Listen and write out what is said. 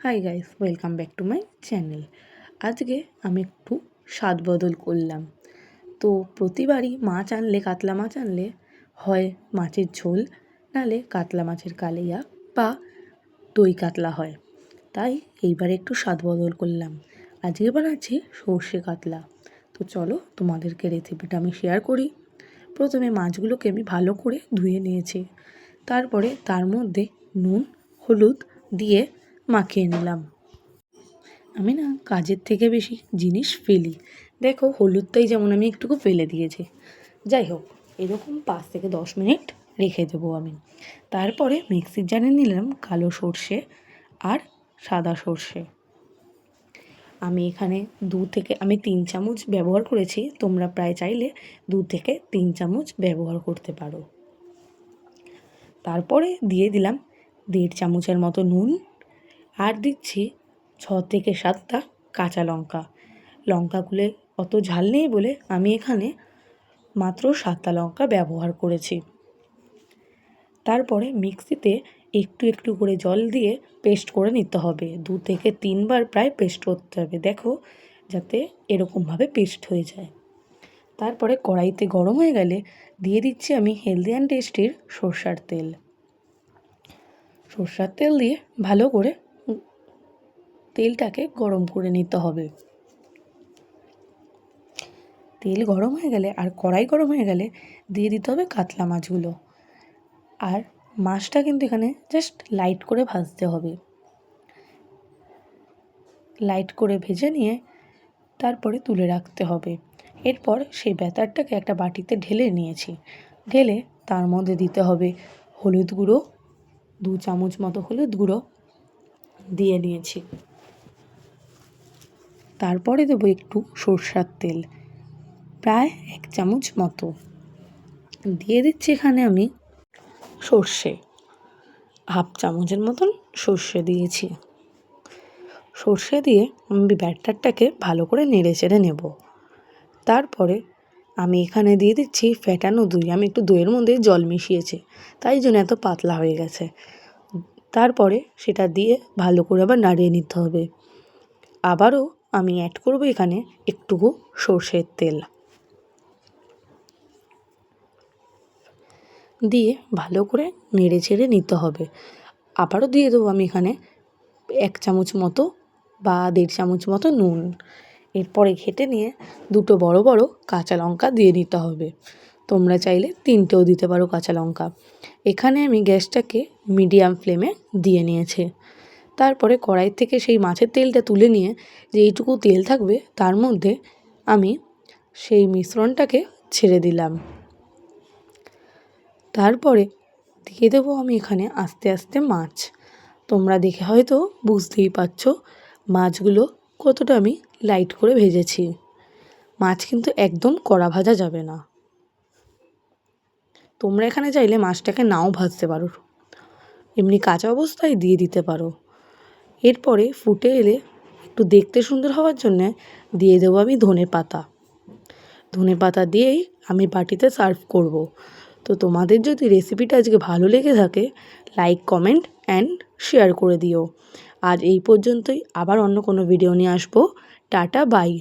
Hi guys, welcome back to my channel. আজকে আমি একটু স্বাদ বদল করলাম। তো প্রতিবারই মাছ আনলে, কাতলা মাছ আনলে হয় মাছের ঝোল, নালে কাতলা মাছের কালিয়া বা দই কাতলা হয়। তাই এইবারে একটু স্বাদ বদল করলাম। আজকে বানাচ্ছি সর্ষে কাতলা। তো চলো তোমাদেরকে রেসিপিটা আমি শেয়ার করি। প্রথমে মাছগুলোকে আমি ভালো করে ধুয়ে নিয়েছি। তারপরে তার মধ্যে নুন, হলুদ দিয়ে মাখিয়ে নিলাম। আমি না কাজের থেকে বেশি জিনিস ফেলি। দেখো, হলুদটাই যেমন আমি একটুকু ফেলে দিয়েছি। যাই হোক, এরকম 5 থেকে 10 মিনিট রেখে দেবো আমি। তারপরে মিক্সির জারে নিলাম কালো সর্ষে আর সাদা সর্ষে। আমি এখানে 3 চামচ ব্যবহার করেছি। তোমরা প্রায় চাইলে 2 থেকে 3 চামচ ব্যবহার করতে পারো। তারপরে দিয়ে দিলাম 1.5 চামচের মতো নুন, আর দিচ্ছি 6 থেকে 7টা কাঁচা লঙ্কা। লঙ্কাগুলো অত ঝাল নেই বলে আমি এখানে মাত্র 7টা লঙ্কা ব্যবহার করেছি। তারপরে মিক্সিতে একটু একটু করে জল দিয়ে পেস্ট করে নিতে হবে। 2 থেকে 3 বার প্রায় পেস্ট করতে হবে। দেখো, যাতে এরকমভাবে পেস্ট হয়ে যায়। তারপরে কড়াইতে গরম হয়ে গেলে দিয়ে দিচ্ছি আমি হেলদি অ্যান্ড টেস্টির সরষের তেল। সরষের তেল দিয়ে ভালো করে তেলটাকে গরম করে নিতে হবে। তেল গরম হয়ে গেলে আর কড়াই গরম হয়ে গেলে দিয়ে দিতে হবে কাতলা মাছগুলো। আর মাছটা কিন্তু এখানে জাস্ট লাইট করে ভাজতে হবে। লাইট করে ভেজে নিয়ে তারপরে তুলে রাখতে হবে। এরপর সেই ব্যাটারটাকে একটা বাটিতে ঢেলে নিয়েছি। ঢেলে তার মধ্যে দিতে হবে হলুদ গুঁড়ো, 2 চামচ মতো হলুদ গুঁড়ো দিয়ে নিয়েছি। তারপরে দেবো একটু সরষের তেল, প্রায় 1 চামচ মতো দিয়ে দিচ্ছি। এখানে আমি সর্ষে 1/2 চামচের মতন সর্ষে দিয়েছি। সর্ষে দিয়ে আমি ব্যাটারটাকে ভালো করে নেড়ে চেড়ে নেব। তারপরে আমি এখানে দিয়ে দিচ্ছি ফ্যাটানো দই। আমি একটু দইয়ের মধ্যে জল মিশিয়েছি, তাই জন্য এত পাতলা হয়ে গেছে। তারপরে সেটা দিয়ে ভালো করে আবার নাড়িয়ে নিতে হবে। আবারও আমি অ্যাড করব এখানে একটুকু সর্ষের তেল দিয়ে ভালো করে নেড়ে চেড়ে নিতে হবে। আবারও দিয়ে দেবো আমি এখানে 1 চামচ মতো বা 1.5 চামচ মতো নুন। এরপরে ঘেটে নিয়ে 2টো বড় বড় কাঁচা লঙ্কা দিয়ে দিতে হবে। তোমরা চাইলে 3টেও দিতে পারো কাঁচা লঙ্কা। এখানে আমি গ্যাসটাকে মিডিয়াম ফ্লেমে দিয়ে নিয়েছি। তারপরে কড়াই থেকে সেই মাছের তেলটা তুলে নিয়ে যেইটুকু তেল থাকবে তার মধ্যে আমি সেই মিশ্রণটাকে ছেড়ে দিলাম। তারপরে দিয়ে দেবো আমি এখানে আস্তে আস্তে মাছ। তোমরা দেখে হয়তো বুঝতেই পারছো মাছগুলো কতটা আমি লাইট করে ভেজেছি। মাছ কিন্তু একদম কড়া ভাজা যাবে না। তোমরা এখানে চাইলে মাছটাকে নাও ভাজতে পারো, এমনি কাঁচা অবস্থায় দিয়ে দিতে পারো। এরপরে ফুটে এলে একটু দেখতে সুন্দর হওয়ার জন্যে দিয়ে দেবো আমি ধনে পাতা। ধনে পাতা দিয়েই আমি বাটিতে সার্ভ করব। তো তোমাদের যদি রেসিপিটা আজকে ভালো লেগে থাকে, লাইক, কমেন্ট অ্যান্ড শেয়ার করে দিও। আজ এই পর্যন্তই। আবার অন্য কোনো ভিডিও নিয়ে আসবো। Tata, by.